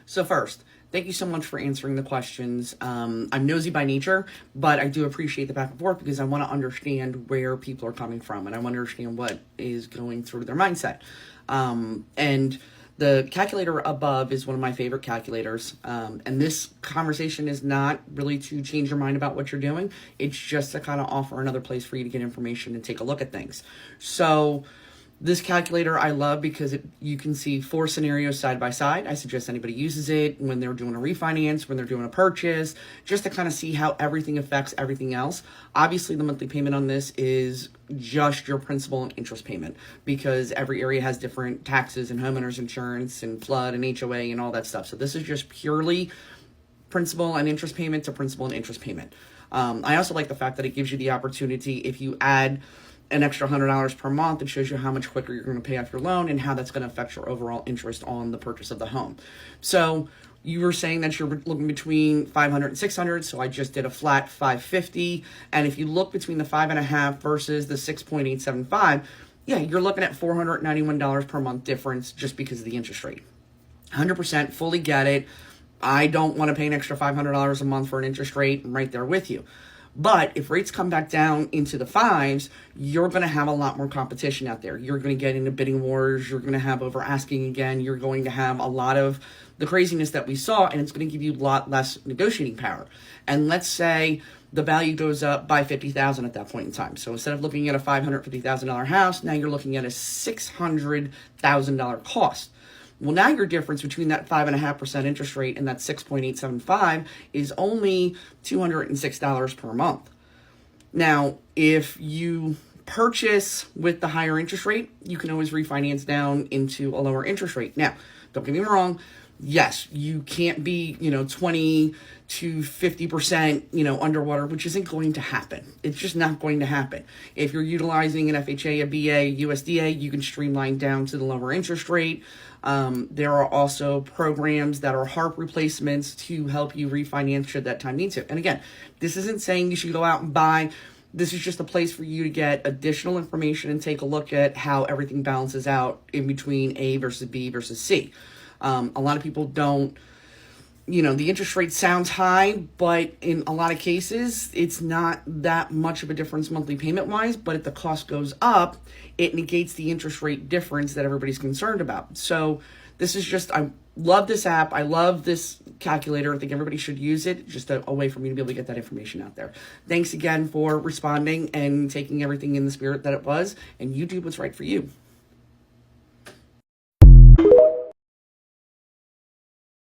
So first, thank you so much for answering the questions. I'm nosy by nature, but I do appreciate the back and forth because I want to understand where people are coming from and I want to understand what is going through their mindset. And the calculator above is one of my favorite calculators. And this conversation is not really to change your mind about what you're doing. It's just to kind of offer another place for you to get information and take a look at things. So this calculator I love because you can see 4 scenarios side by side. I suggest anybody uses it when they're doing a refinance, when they're doing a purchase, just to kind of see how everything affects everything else. Obviously, the monthly payment on this is just your principal and interest payment because every area has different taxes and homeowners insurance and flood and HOA and all that stuff. So this is just purely principal and interest payment to principal and interest payment. I also like the fact that it gives you the opportunity if you add an extra $100 per month, it shows you how much quicker you're going to pay off your loan and how that's going to affect your overall interest on the purchase of the home. So you were saying that you're looking between 500 and 600, so I just did a flat 550. And if you look between the 5.5 versus the 6.875, yeah, you're looking at $491 per month difference just because of the interest rate. 100% fully get it. I don't want to pay an extra $500 a month for an interest rate. I'm right there with you. But if rates come back down into the 5s, you're going to have a lot more competition out there. You're going to get into bidding wars. You're going to have over asking again. You're going to have a lot of the craziness that we saw, and it's going to give you a lot less negotiating power. And let's say the value goes up by $50,000 at that point in time. So instead of looking at a $550,000 house, now you're looking at a $600,000 cost. Well, now your difference between that 5.5% interest rate and that 6.875 is only $206 per month. Now, if you purchase with the higher interest rate, you can always refinance down into a lower interest rate. Now, don't get me wrong. Yes, you can't be, 20 to 50%, underwater, which isn't going to happen. It's just not going to happen. If you're utilizing an FHA, a BA, USDA, you can streamline down to the lower interest rate. There are also programs that are HARP replacements to help you refinance should that time need to. And again, this isn't saying you should go out and buy. This is just a place for you to get additional information and take a look at how everything balances out in between A versus B versus C. A lot of people don't, the interest rate sounds high, but in a lot of cases, it's not that much of a difference monthly payment wise, but if the cost goes up, it negates the interest rate difference that everybody's concerned about. So this is just, I love this app. I love this calculator. I think everybody should use it. Just a way for me to be able to get that information out there. Thanks again for responding and taking everything in the spirit that it was, and you do what's right for you.